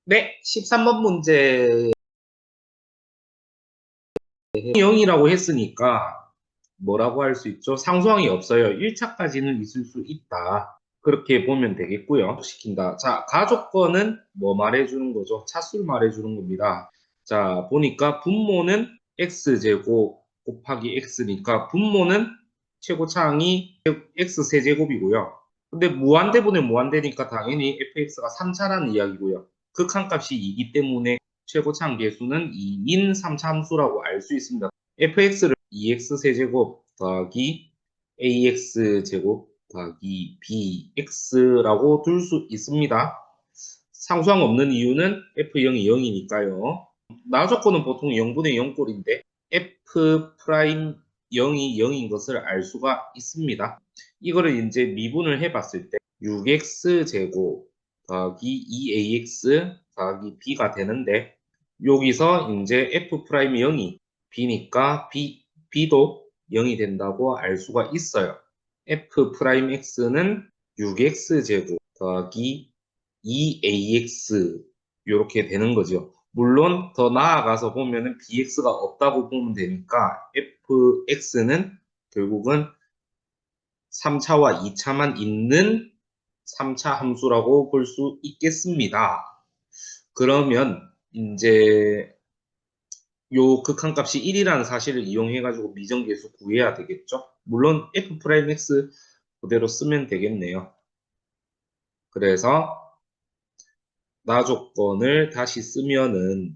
네, 13번 문제 0이라고 했으니까 뭐라고 할 수 있죠? 상수항이 없어요. 1차까지는 있을 수 있다. 그렇게 보면 되겠고요. 시킨다. 자, 가족권은 뭐 말해주는 거죠? 차수를 말해주는 겁니다. 자, 보니까 분모는 x제곱 곱하기 x니까 분모는 최고차항이 x세제곱이고요. 근데 무한대분의 무한대니까 당연히 fx가 3차라는 이야기고요. 극한값이 2기 때문에 최고차항 계수는 2인 3차 함수라고 알 수 있습니다. fx를 2x세제곱 더하기 ax제곱 더하기 bx라고 둘 수 있습니다. 상수항 없는 이유는 f0이 0이니까요. 나조건은 보통 0분의 0꼴인데 f 프라임 0이 0인 것을 알 수가 있습니다. 이거를 이제 미분을 해봤을 때 6x제곱 더하기 2ax 더하기 b가 되는데 여기서 이제 f 프라임 0이 b니까 b도 0이 된다고 알 수가 있어요. f 프라임 x는 6x제곱 더하기 2ax 이렇게 되는 거죠. 물론 더 나아가서 보면은 bx가 없다고 보면 되니까 fx는 결국은 3차와 2차만 있는 3차 함수라고 볼 수 있겠습니다. 그러면 이제 요 극한값이 1이라는 사실을 이용해가지고 미정계수 구해야 되겠죠? 물론 f'x 그대로 쓰면 되겠네요. 그래서 나조건을 다시 쓰면은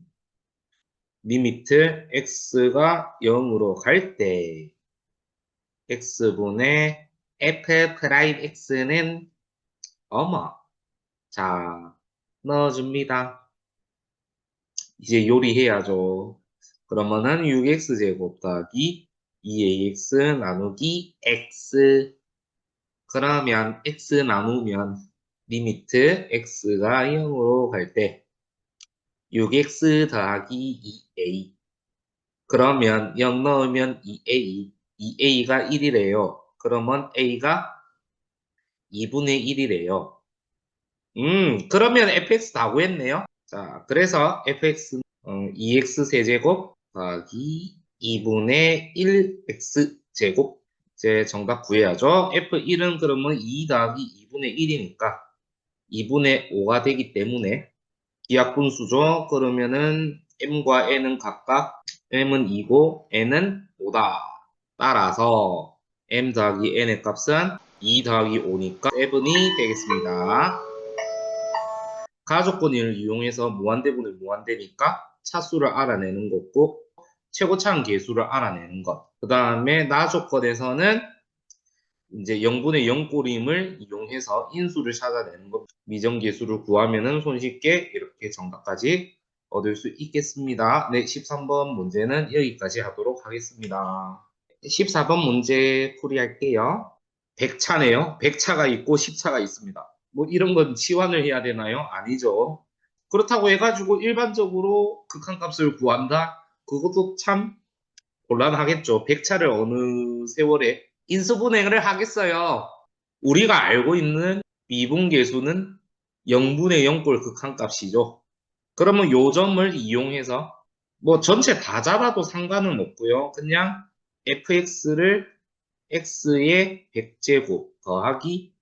리미트 x가 0으로 갈 때 x분의 f 프라임 x는 어머 자 넣어줍니다. 이제 요리해야죠. 그러면은 6x제곱 더하기 2ax 나누기 x 그러면 x 나누면 리미트 x가 0으로 갈 때 6x 더하기 2a 그러면 0 넣으면 2a 2a가 1이래요. 그러면 a가 2분의 1이래요. 그러면 fx 다 구했네요. 자, 그래서 fx는 2x 세제곱 더하기 2분의 1x 제곱 이제 정답 구해야죠. f1은 그러면 2 더하기 2분의 1이니까 2분의 5가 되기 때문에 기하분수죠. 그러면은 m과 n은 각각 m은 2고 n은 5다. 따라서 m 더하기 n의 값은 2 더하기 5니까 7이 되겠습니다. 가족권을 이용해서 무한대분의 무한대니까 차수를 알아내는 거고 최고차항 계수를 알아내는 것. 그 다음에 나조건에서는 이제 0분의 0꼬림을 이용해서 인수를 찾아내는 것. 미정계수를 구하면은 손쉽게 이렇게 정답까지 얻을 수 있겠습니다. 네, 13번 문제는 여기까지 하도록 하겠습니다. 14번 문제 풀이할게요. 100차네요. 100차가 있고 10차가 있습니다. 뭐 이런 건 치환을 해야 되나요? 아니죠. 그렇다고 해가지고 일반적으로 극한값을 구한다? 그것도 참 곤란하겠죠. 100차를 어느 세월에 인수분해를 하겠어요. 우리가 알고 있는 미분계수는 0분의 0꼴 극한값이죠. 그러면 요 점을 이용해서 뭐 전체 다 잡아도 상관은 없고요. 그냥 fx를 x의 100제곱 더하기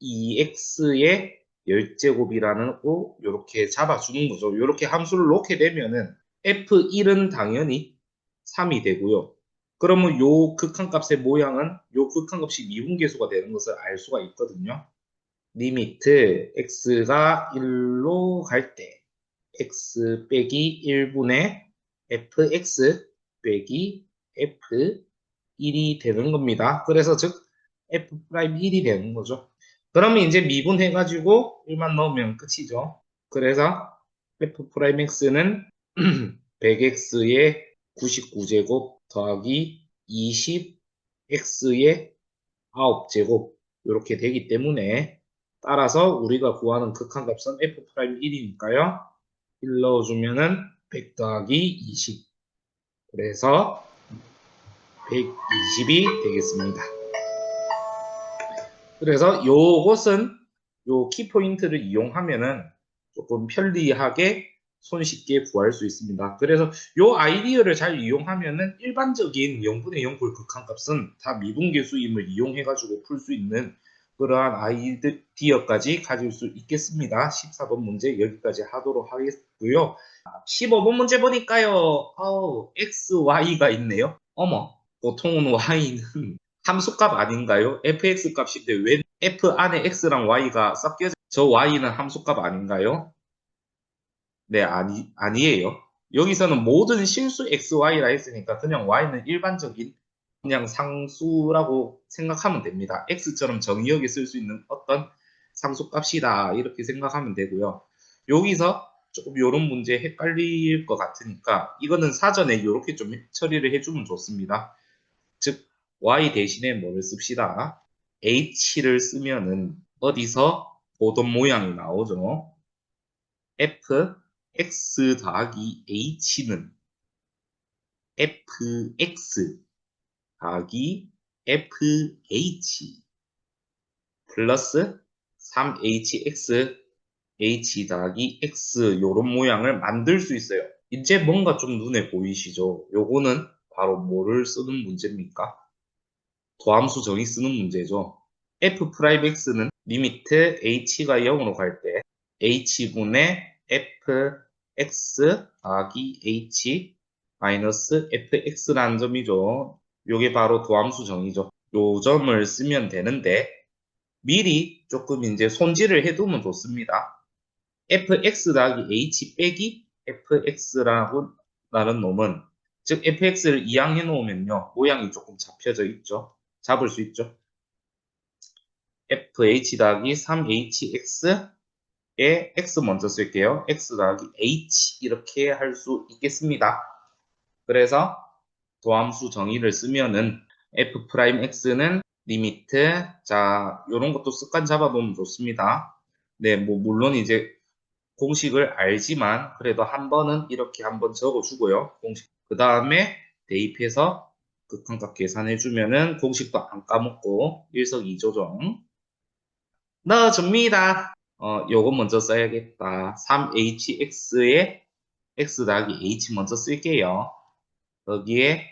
2x의 10제곱이라는 거 이렇게 잡아주는 거죠. 이렇게 함수를 놓게 되면은 f1은 당연히 3이 되고요. 그러면 요 극한값의 모양은 요 극한값이 미분계수가 되는 것을 알 수가 있거든요. 리미트 x가 1로 갈 때 x 빼기 1분의 fx 빼기 f1이 되는 겁니다. 그래서 즉 f'1이 되는 거죠. 그러면 이제 미분해가지고 1만 넣으면 끝이죠. 그래서 f'x는 100x의 99제곱 더하기 20x의 9제곱 이렇게 되기 때문에 따라서 우리가 구하는 극한값은 f'1이니까요. 1 넣어주면은 100 더하기 20 그래서 120이 되겠습니다. 그래서 요것은 요 키포인트를 이용하면은 조금 편리하게 손쉽게 구할 수 있습니다. 그래서 이 아이디어를 잘 이용하면은 일반적인 0분의 0꼴 극한값은 다 미분계수임을 이용해가지고 풀 수 있는 그러한 아이디어까지 가질 수 있겠습니다. 14번 문제 여기까지 하도록 하겠고요. 15번 문제 보니까요. x, y가 있네요. 어머, 보통은 y는 함수값 아닌가요? fx 값인데 왜 f 안에 x랑 y가 섞여져? 저 y는 함수값 아닌가요? 네, 아니에요. 여기서는 모든 실수 xy라 했으니까 그냥 y는 일반적인 그냥 상수라고 생각하면 됩니다. x처럼 정의역에 쓸 수 있는 어떤 상수값이다 이렇게 생각하면 되고요. 여기서 조금 이런 문제 헷갈릴 것 같으니까 이거는 사전에 이렇게 좀 처리를 해주면 좋습니다. 즉 y 대신에 뭐를 씁시다. h를 쓰면은 어디서 보던 모양이 나오죠. f x 더하기 h는 fx 더하기 fh 플러스 3hx h 더하기 x 요런 모양을 만들 수 있어요. 이제 뭔가 좀 눈에 보이시죠? 요거는 바로 뭐를 쓰는 문제입니까? 도함수 정의 쓰는 문제죠. f'x는 리미트 h가 0으로 갈 때 h분의 fx 더하기 h 마이너스 fx라는 점이죠. 요게 바로 도함수 정의죠. 요 점을 쓰면 되는데 미리 조금 이제 손질을 해두면 좋습니다. fx 더하기 h 빼기 fx라고 라는 놈은 즉 fx를 이항해 놓으면요 모양이 조금 잡혀져 있죠. 잡을 수 있죠. fh 더하기 3hx에 x 먼저 쓸게요. x 더하기 h 이렇게 할 수 있겠습니다. 그래서 도함수 정의를 쓰면은 f'x는 리미트 자 요런 것도 습관 잡아보면 좋습니다. 네, 뭐 물론 이제 공식을 알지만 그래도 한 번은 이렇게 한번 적어주고요. 공식 그 다음에 대입해서 극한값 계산해주면은 공식도 안 까먹고 일석이조정 넣어줍니다. 요거 먼저 써야겠다. 3hx에 x 더하기 h 먼저 쓸게요. 여기에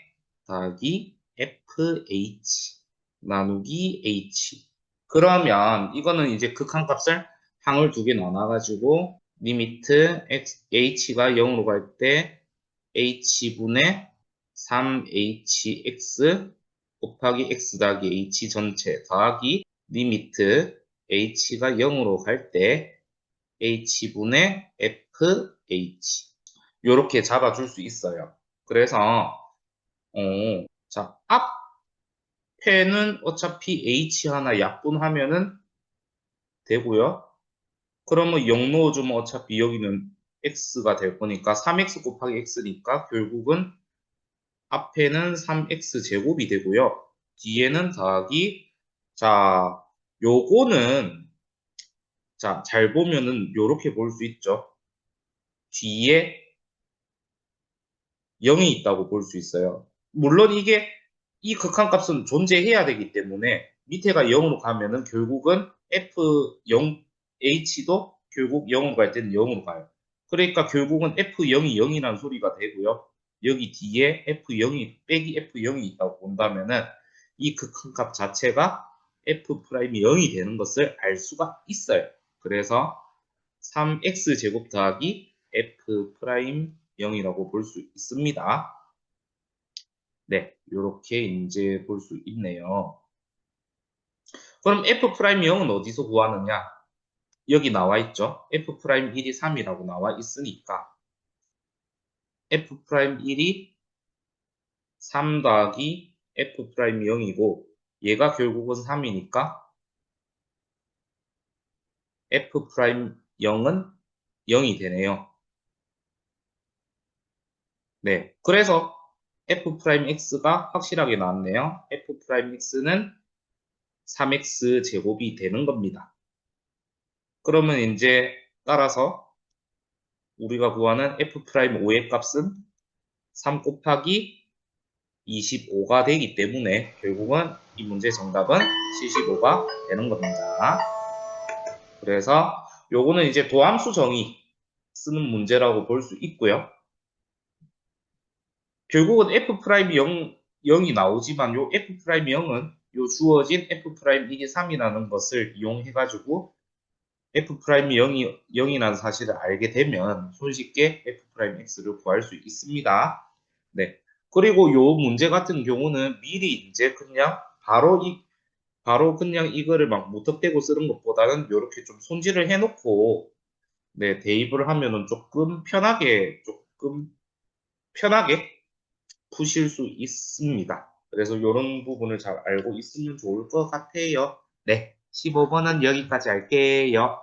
더하기 fh 나누기 h 그러면 이거는 이제 극한값을 항을 두 개 나눠가지고 리미트 h가 0으로 갈 때 h분의 3hx 곱하기 x 더하기 h 전체 더하기 리미트 h가 0으로 갈 때 h분의 fh 이렇게 잡아줄 수 있어요. 그래서 자 앞에는 어차피 h 하나 약분하면은 되고요. 그러면 0 넣어주면 어차피 여기는 x가 될 거니까 3x 곱하기 x니까 결국은 앞에는 3x 제곱이 되고요. 뒤에는 더하기 자 요거는 자 잘 보면은 요렇게 볼 수 있죠. 뒤에 0이 있다고 볼 수 있어요. 물론 이게 이 극한값은 존재해야 되기 때문에 밑에가 0으로 가면은 결국은 f0 h도 결국 0으로 갈 때는 0으로 가요. 그러니까 결국은 f0이 0이라는 소리가 되고요. 여기 뒤에 f0이 빼기 f0이 있다고 본다면은 이 극한값 자체가 f'이 0이 되는 것을 알 수가 있어요. 그래서 3x 제곱 더하기 f' 0이라고 볼 수 있습니다. 네, 이렇게 이제 볼 수 있네요. 그럼 f'0은 어디서 구하느냐? 여기 나와 있죠. f'1이 3이라고 나와 있으니까 f'1이 3 더하기 f'0이고 얘가 결국은 3이니까 f'0은 0이 되네요. 네, 그래서 f'x가 확실하게 나왔네요. f'x는 3x 제곱이 되는 겁니다. 그러면 이제 따라서 우리가 구하는 f'5의 값은 3 곱하기 25가 되기 때문에 결국은 이 문제 정답은 75가 되는 겁니다. 그래서 요거는 이제 도함수 정의 쓰는 문제라고 볼 수 있고요. 결국은 F'0이 나오지만 요 F'0은 요 주어진 F'1이 3이라는 것을 이용해가지고 F'0이 0이라는 사실을 알게 되면 손쉽게 F'X를 구할 수 있습니다. 네. 그리고 요 문제 같은 경우는 미리 이제 그냥 바로 그냥 이거를 막 무턱대고 쓰는 것보다는 이렇게 좀 손질을 해놓고 네, 대입을 하면은 조금 편하게 푸실 수 있습니다. 그래서 이런 부분을 잘 알고 있으면 좋을 것 같아요. 네, 15번은 여기까지 할게요.